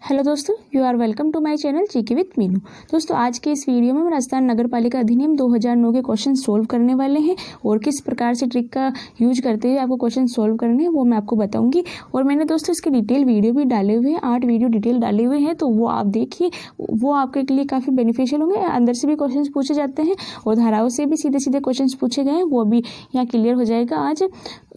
Hello दोस्तों, you are welcome to my channel GK with Meenu. दोस्तों, आज के इस वीडियो में हम राजस्थान नगर पालिका अधिनियम 2009 के क्वेश्चन सोल्व करने वाले हैं और किस प्रकार से ट्रिक का यूज करते हुए आपको क्वेश्चन सोल्व करने हैं वो मैं आपको बताऊंगी। और मैंने दोस्तों इसके डिटेल वीडियो भी डाले हुए हैं, 8 वीडियो डिटेल डाले हुए हैं, तो वो आप देखिए, वो आपके लिए काफ़ी बेनिफिशियल होंगे। अंदर से भी क्वेश्चन पूछे जाते हैं और धाराओं से भी सीधे सीधे क्वेश्चन पूछे गए हैं, वो भी यहाँ क्लियर हो जाएगा आज।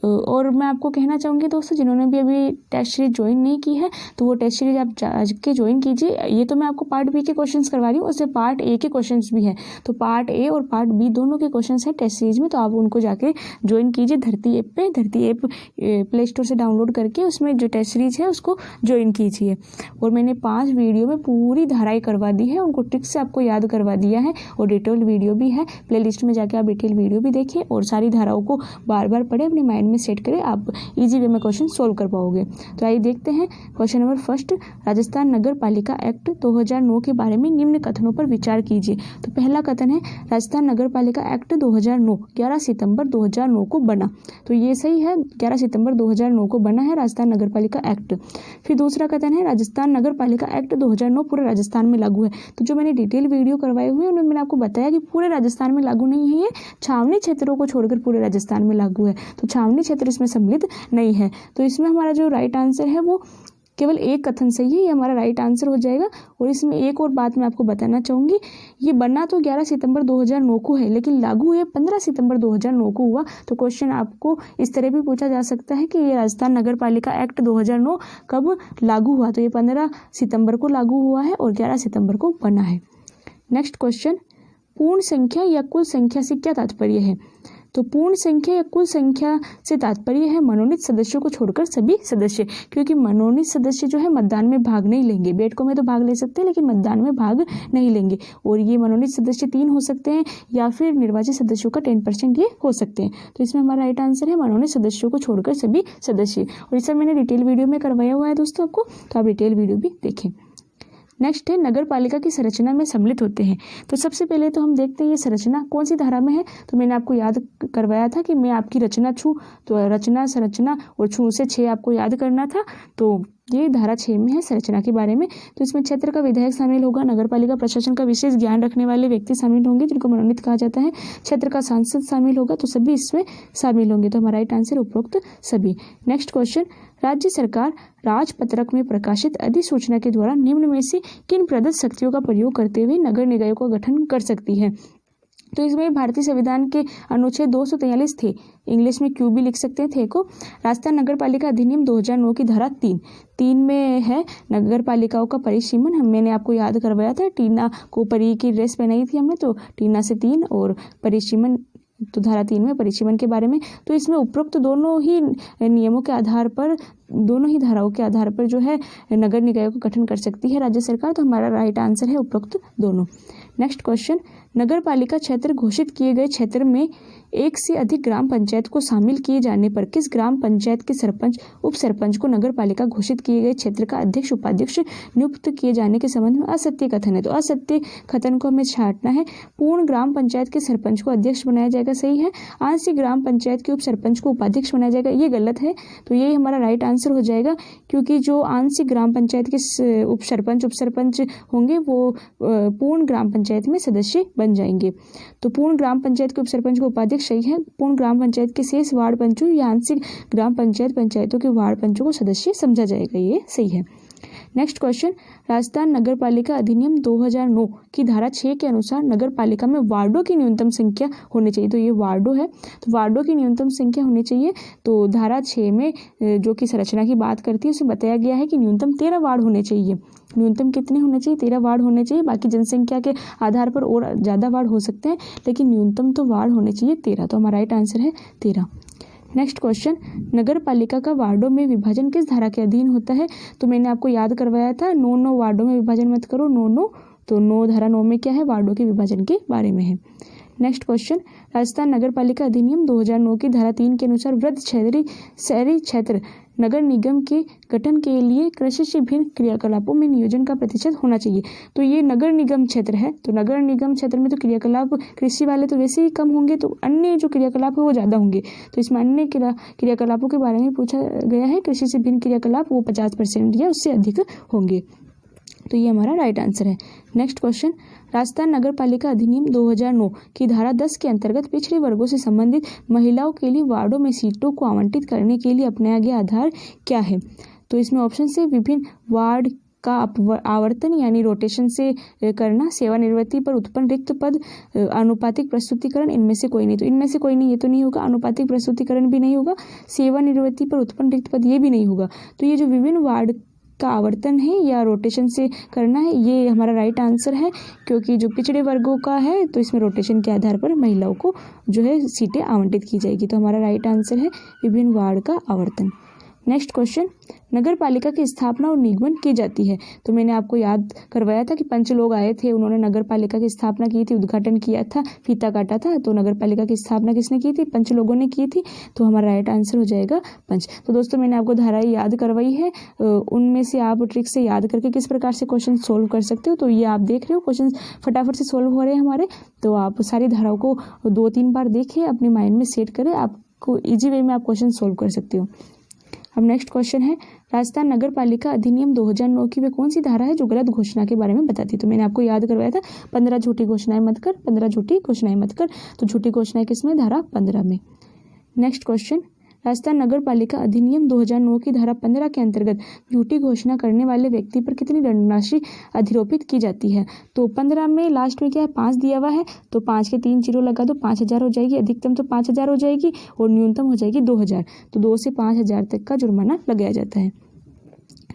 और मैं आपको कहना चाहूँगी दोस्तों, जिन्होंने भी अभी टेस्ट सीरीज ज्वाइन नहीं की है तो वो टेस्ट सीरीज आप जाके ज्वाइन कीजिए। ये तो मैं आपको पार्ट बी के क्वेश्चंस करवा रही हूँ, उससे पार्ट ए के क्वेश्चंस भी हैं, तो पार्ट ए और पार्ट बी दोनों के क्वेश्चंस हैं टेस्ट सीरीज में, तो आप उनको जाके ज्वाइन कीजिए धरती ऐप पे। धरती ऐप प्ले स्टोर से डाउनलोड करके उसमें जो टेस्ट सीरीज है उसको ज्वाइन कीजिए। और मैंने 5 वीडियो में पूरी धाराएँ करवा दी है, उनको ट्रिक से आपको याद करवा दिया है और डिटेल वीडियो भी है। प्ले लिस्ट में जाके आप डिटेल वीडियो भी देखिए और सारी धाराओं को बार बार पढ़े, अपने माइंड में सेट करें, आप इजी वे में क्वेश्चन सोल्व कर पाओगे। तो आइए देखते हैं क्वेश्चन नंबर फर्स्ट। राजस्थान नगर पालिका एक्ट 2009 के बारे में निम्न कथनों पर विचार कीजिए। तो पहला कथन है, राजस्थान नगर पालिका एक्ट 2009 11 सितंबर 2009 को बना। तो ये सही है, 11 सितंबर 2009 को बना है राजस्थान नगर पालिका एक्ट। फिर दूसरा कथन है, राजस्थान नगर पालिका एक्ट 2009 पूरे राजस्थान में लागू है। तो जो मैंने डिटेल वीडियो करवाए हुए हैं उनमें मैंने आपको बताया कि पूरे राजस्थान में लागू नहीं है, ये छावनी क्षेत्रों को छोड़कर पूरे राजस्थान में लागू है। तो छावनी क्षेत्र इसमें सम्मिलित नहीं है। तो इसमें हमारा जो राइट आंसर है वो केवल एक कथन सही है, ये हमारा राइट आंसर हो जाएगा। और इसमें एक और बात मैं आपको बताना चाहूँगी, ये बना तो 11 सितंबर 2009 को है, लेकिन लागू ये 15 सितंबर 2009 को हुआ। तो क्वेश्चन आपको इस तरह भी पूछा जा सकता है कि ये राजस्थान नगर पालिका एक्ट 2009 कब लागू हुआ। तो ये 15 सितंबर को लागू हुआ है और 11 सितंबर को बना है। नेक्स्ट क्वेश्चन, पूर्ण संख्या या कुल संख्या से क्या तात्पर्य है। तो पूर्ण संख्या या कुल संख्या से तात्पर्य है मनोनीत सदस्यों को छोड़कर सभी सदस्य, क्योंकि मनोनीत सदस्य जो है मतदान में भाग नहीं लेंगे। बैठकों में तो भाग ले सकते हैं लेकिन मतदान में भाग नहीं लेंगे। और ये मनोनीत सदस्य 3 हो सकते हैं या फिर निर्वाचित सदस्यों का 10% ये हो सकते हैं। तो इसमें हमारा राइट आंसर है मनोनीत सदस्यों को छोड़कर सभी सदस्य। और इसे मैंने डिटेल वीडियो में करवाया हुआ है दोस्तों आपको, तो आप डिटेल वीडियो भी देखें। नेक्स्ट है, नगर पालिका की संरचना में सम्मिलित होते हैं। तो सबसे पहले तो हम देखते हैं ये संरचना कौन सी धारा में है। तो मैंने आपको याद करवाया था कि मैं आपकी रचना छूँ, तो रचना, संरचना और छू से 6 आपको याद करना था। तो ये धारा 6 में है संरचना के बारे में। तो इसमें क्षेत्र का विधायक शामिल होगा, नगर पालिका प्रशासन का विशेष ज्ञान रखने वाले व्यक्ति शामिल होंगे जिनको मनोनीत कहा जाता है, क्षेत्र का सांसद शामिल होगा, तो सभी इसमें शामिल होंगे। तो हमारा राइट आंसर उपरोक्त सभी। नेक्स्ट क्वेश्चन, राज्य सरकार राजपत्रक में प्रकाशित अधिसूचना के द्वारा निम्न में से किन प्रदत्त शक्तियों का प्रयोग करते हुए नगर निकायों का गठन कर सकती है। तो इसमें भारतीय संविधान के अनुच्छेद 243 थे, इंग्लिश में क्यू भी लिख सकते थे को। राजस्थान नगर पालिका अधिनियम 2009 की धारा 3 में है नगर पालिकाओं का परिसीमन। मैंने आपको याद करवाया था, टीना को परी की ड्रेस पहनाई थी हमने, तो टीना से 3 और परिसीमन, तो धारा 3 में परिसीमन के बारे में। तो इसमें उपरोक्त दोनों ही नियमों के आधार पर, दोनों ही धाराओं के आधार पर जो है नगर निकायों का गठन कर सकती है राज्य सरकार। तो हमारा राइट आंसर है उपरोक्त दोनों। नेक्स्ट क्वेश्चन, नगर पालिका क्षेत्र घोषित किए गए क्षेत्र में एक से अधिक ग्राम पंचायत को शामिल किए जाने पर किस ग्राम पंचायत के सरपंच, उप सरपंच को नगर पालिका घोषित किए गए क्षेत्र का अध्यक्ष, उपाध्यक्ष नियुक्त किए जाने के संबंध में असत्य कथन है। तो असत्य कथन को हमें छांटना है। पूर्ण ग्राम पंचायत के सरपंच को अध्यक्ष बनाया जाएगा, सही है। आंशिक ग्राम पंचायत के उप सरपंच को उपाध्यक्ष बनाया जाएगा, ये गलत है। तो ये हमारा राइट आंसर हो जाएगा, क्योंकि जो आंशिक ग्राम पंचायत के उप सरपंच होंगे वो पूर्ण ग्राम पंचायत में सदस्य बन जाएंगे। तो पूर्ण ग्राम पंचायत के उप सरपंच को उपाध्यक्ष सही है। पूर्ण ग्राम पंचायत के शेष वार्ड पंचों या आंशिक ग्राम पंचायतों के वार्ड पंचों को सदस्य समझा जाएगा, ये सही है। नेक्स्ट क्वेश्चन, राजस्थान नगर पालिका अधिनियम 2009 की धारा 6 के अनुसार नगर पालिका में वार्डों की न्यूनतम संख्या होनी चाहिए। तो ये वार्डों है, तो वार्डों की न्यूनतम संख्या होनी चाहिए। तो धारा 6 में जो कि संरचना की बात करती है उसमें बताया गया है कि न्यूनतम 13 वार्ड होने चाहिए। न्यूनतम कितने होने चाहिए? 13 वार्ड होने चाहिए। बाकी जनसंख्या के आधार पर और ज़्यादा वार्ड हो सकते हैं, लेकिन न्यूनतम तो वार्ड होने चाहिए 13। तो हमारा राइट आंसर है 13। नेक्स्ट क्वेश्चन, नगर पालिका का वार्डों में विभाजन किस धारा के अधीन होता है। तो मैंने आपको याद करवाया था, 9 वार्डों में विभाजन मत करो, 9। तो 9 धारा 9 में क्या है, वार्डों के विभाजन के बारे में है। नेक्स्ट क्वेश्चन, राजस्थान नगर पालिका अधिनियम 2009 की धारा 3 के अनुसार वृहद शहरी क्षेत्र नगर निगम के गठन के लिए कृषि से भिन्न क्रियाकलापों में नियोजन का प्रतिशत होना चाहिए। तो ये नगर निगम क्षेत्र है, तो नगर निगम क्षेत्र में तो क्रियाकलाप कृषि वाले तो वैसे ही कम होंगे, तो अन्य जो क्रियाकलाप है वो ज़्यादा होंगे। तो इसमें अन्य क्रियाकलापों के बारे में पूछा गया है, कृषि से भिन्न क्रियाकलाप वो 50% या उससे अधिक होंगे। तो ये हमारा राइट आंसर है। नेक्स्ट क्वेश्चन, राजस्थान नगर पालिका अधिनियम 2009 की धारा 10 के अंतर्गत पिछड़े वर्गों से संबंधित महिलाओं के लिए वार्डों में सीटों को आवंटित करने के लिए अपनाया गया आधार क्या है? तो इसमें ऑप्शन से विभिन्न वार्ड का आवर्तन यानी रोटेशन से करना, सेवानिवृत्ति पर उत्पन्न रिक्त पद, आनुपातिक प्रस्तुतिकरण, इनमें से कोई नहीं। तो इनमें से कोई नहीं, ये तो नहीं होगा, आनुपातिक प्रस्तुतिकरण भी नहीं होगा, सेवानिवृत्ति पर उत्पन्न रिक्त पद ये भी नहीं होगा। तो ये जो विभिन्न वार्ड का आवर्तन है या रोटेशन से करना है, ये हमारा राइट आंसर है, क्योंकि जो पिछड़े वर्गों का है तो इसमें रोटेशन के आधार पर महिलाओं को जो है सीटें आवंटित की जाएगी। तो हमारा राइट आंसर है विभिन्न वार्ड का आवर्तन। नेक्स्ट क्वेश्चन, नगर पालिका की स्थापना और निगमन की जाती है। तो मैंने आपको याद करवाया था कि 5 लोग आए थे, उन्होंने नगर पालिका की स्थापना की थी, उद्घाटन किया था, फीता काटा था। तो नगर पालिका की स्थापना किसने की थी? 5 लोगों ने की थी। तो हमारा राइट आंसर हो जाएगा 5। तो दोस्तों मैंने आपको धाराएं याद करवाई है, उनमें से आप ट्रिक से याद करके किस प्रकार से क्वेश्चन सोल्व कर सकते हो। तो ये आप देख रहे हो क्वेश्चन फटाफट से सोल्व हो रहे हैं हमारे। तो आप सारी धाराओं को 2-3 बार देखिए, अपने माइंड में सेट करें, आपको ईजी वे में आप क्वेश्चन सोल्व कर सकते हो। अब नेक्स्ट क्वेश्चन है, राजस्थान नगर पालिका अधिनियम 2009 की वे कौन सी धारा है जो गलत घोषणा के बारे में बताती है? तो मैंने आपको याद करवाया था 15 झूठी घोषणाएं मत कर, 15 झूठी घोषणाएं मत कर। तो झूठी घोषणाएं किसमें? धारा 15 में। नेक्स्ट क्वेश्चन, राजस्थान नगर पालिका अधिनियम 2009 की धारा 15 के अंतर्गत झूठी घोषणा करने वाले व्यक्ति पर कितनी दंडराशि अधिरोपित की जाती है? तो 15 में लास्ट में क्या है? 5 दिया हुआ है, तो 5 के 3 जीरो लगा दो, 5000 हो जाएगी। अधिकतम तो 5000 हो जाएगी और न्यूनतम हो जाएगी 2000। तो 2 से 5000 तक का जुर्माना लगाया जाता है।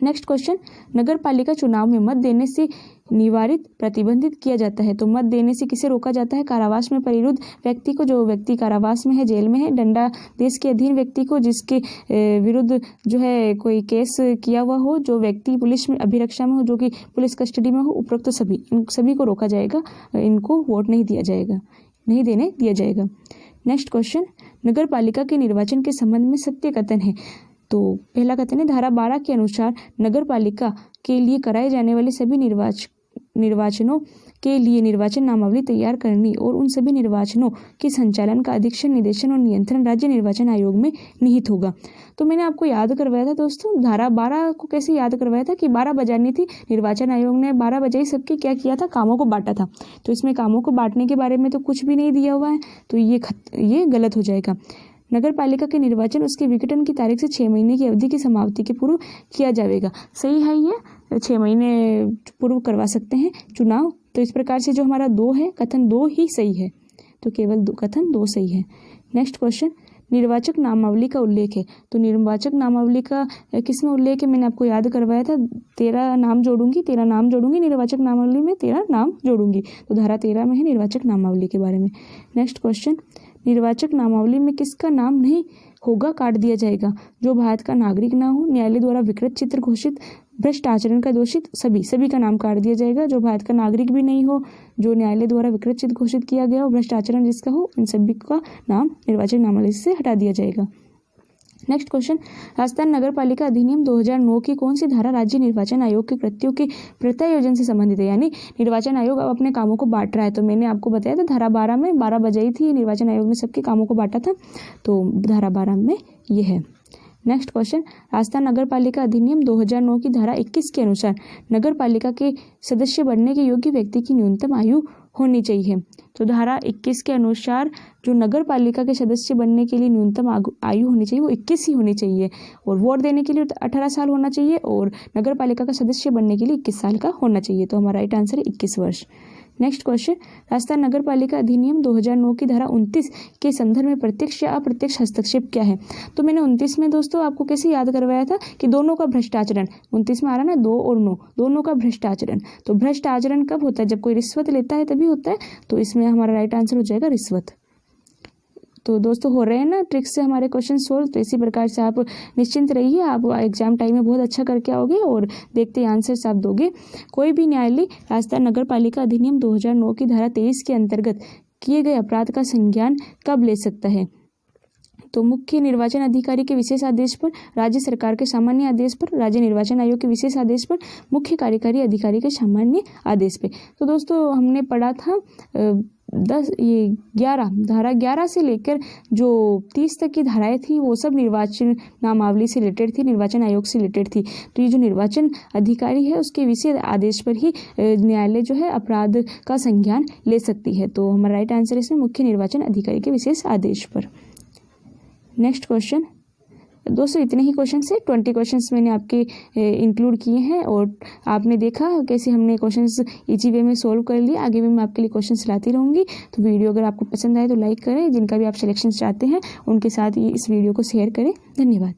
नेक्स्ट क्वेश्चन, नगर पालिका चुनाव में मत देने से निवारित प्रतिबंधित किया जाता है। तो मत देने से किसे रोका जाता है? कारावास में परिरुद्ध व्यक्ति को, जो व्यक्ति कारावास में है, जेल में है, दंडादेश के अधीन व्यक्ति को, जिसके विरुद्ध जो है कोई केस किया हुआ हो, जो व्यक्ति पुलिस में अभिरक्षा में हो, जो कि पुलिस कस्टडी में हो, उपरोक्त सभी, इन सभी को रोका जाएगा, इनको वोट नहीं दिया जाएगा, नहीं देने दिया जाएगा। नेक्स्ट क्वेश्चन, नगर पालिका के निर्वाचन के संबंध में सत्य कथन है। तो पहला कथन है, धारा 12 के अनुसार नगर पालिका के लिए कराए जाने वाले सभी निर्वाचनों के लिए निर्वाचन नामावली तैयार करनी और उन सभी निर्वाचनों के संचालन का अधीक्षण, निर्देशन और नियंत्रण राज्य निर्वाचन आयोग में निहित होगा। तो मैंने आपको याद करवाया था दोस्तों, धारा 12 को कैसे याद करवाया था कि 12 बजानी थी, निर्वाचन आयोग ने 12 बजाई, सबके क्या किया था? कामों को बांटा था। तो इसमें कामों को बांटने के बारे में तो कुछ भी नहीं दिया हुआ है, तो ये गलत हो जाएगा। नगर पालिका के निर्वाचन उसके विघटन की तारीख से 6 महीने की अवधि की समाप्ति के पूर्व किया जाएगा। सही है, ये 6 महीने पूर्व करवा सकते हैं चुनाव। तो इस प्रकार से जो हमारा 2 है, कथन 2 ही सही है, तो केवल कथन 2 सही है। नेक्स्ट क्वेश्चन, निर्वाचक नामावली का उल्लेख है। तो निर्वाचक नामावली का किसमें उल्लेख है? मैंने आपको याद करवाया था, 13 नाम जोड़ूंगी निर्वाचक नामावली में, 13 नाम जोड़ूंगी। तो धारा 13 में है निर्वाचक नामावली के बारे में। नेक्स्ट क्वेश्चन, निर्वाचक नामावली में किसका नाम नहीं होगा? काट दिया जाएगा। जो भारत का नागरिक ना हो, न्यायालय द्वारा विकृत चित्र घोषित, भ्रष्ट आचरण का दोषित, सभी का नाम काट दिया जाएगा। जो भारत का नागरिक भी नहीं हो, जो न्यायालय द्वारा विकृत चित्र घोषित किया गया हो, भ्रष्ट आचरण जिसका हो, इन सभी का नाम निर्वाचक नामावली से हटा दिया जाएगा। नेक्स्ट क्वेश्चन, राजस्थान नगर पालिका अधिनियम 2009 की कौन सी धारा राज्य निर्वाचन आयोग के कृत्यों के प्रत्यायोजन से संबंधित है? यानी निर्वाचन आयोग अब अपने कामों को बांट रहा है। तो मैंने आपको बताया था धारा 12 में 12 बजाई थी, निर्वाचन आयोग ने सबके कामों को बांटा था, तो धारा 12 में ये है। नेक्स्ट क्वेश्चन, राजस्थान नगर पालिका अधिनियम 2009 की धारा 21 के अनुसार नगर पालिका के सदस्य बनने के योग्य व्यक्ति की न्यूनतम आयु होनी चाहिए। तो धारा 21 के अनुसार जो नगर पालिका के सदस्य बनने के लिए न्यूनतम आयु होनी चाहिए वो 21 ही होनी चाहिए, और वोट देने के लिए 18 साल होना चाहिए, और नगर पालिका का सदस्य बनने के लिए 21 साल का होना चाहिए। तो हमारा राइट आंसर है 21 वर्ष। नेक्स्ट क्वेश्चन, राजस्थान नगर पालिका अधिनियम 2009 की धारा 29 के संदर्भ में प्रत्यक्ष या अप्रत्यक्ष हस्तक्षेप क्या है? तो मैंने 29 में दोस्तों आपको कैसे याद करवाया था कि दोनों का भ्रष्टाचरण, 29 में आ रहा ना 2 और 9, दोनों का भ्रष्टाचरण। तो भ्रष्ट आचरण कब होता है? जब कोई रिश्वत लेता है तभी होता है। तो इसमें हमारा राइट आंसर हो जाएगा रिश्वत। तो दोस्तों हो रहे हैं ना ट्रिक से हमारे क्वेश्चन सोल्व। तो इसी प्रकार से आप निश्चिंत रहिए, आप एग्जाम टाइम में बहुत अच्छा करके आओगे और देखते ही आंसर्स आप दोगे। कोई भी न्यायालय राजस्थान नगर पालिका अधिनियम 2009 की धारा 23 के अंतर्गत किए गए अपराध का संज्ञान कब ले सकता है? तो मुख्य निर्वाचन अधिकारी के विशेष आदेश पर, राज्य सरकार के सामान्य आदेश पर, राज्य निर्वाचन आयोग के विशेष आदेश पर, मुख्य कार्यकारी अधिकारी के सामान्य आदेश पे। तो दोस्तों हमने पढ़ा था धारा 11 से लेकर जो 30 तक की धाराएं थी वो सब निर्वाचन नामावली से रिलेटेड थी, निर्वाचन आयोग से रिलेटेड थी। तो ये जो निर्वाचन अधिकारी है उसके विशेष आदेश पर ही न्यायालय जो है अपराध का संज्ञान ले सकती है। तो हमारा राइट आंसर इसमें मुख्य निर्वाचन अधिकारी के विशेष आदेश पर। Next question. दोस्तों इतने ही क्वेश्चन से 20 क्वेश्चंस मैंने आपके इंक्लूड किए हैं और आपने देखा कैसे हमने क्वेश्चंस इजी वे में सोल्व कर लिए। आगे भी मैं आपके लिए क्वेश्चंस लाती रहूँगी। तो वीडियो अगर आपको पसंद आए तो लाइक करें, जिनका भी आप सिलेक्शन चाहते हैं उनके साथ इस वीडियो को शेयर करें। धन्यवाद।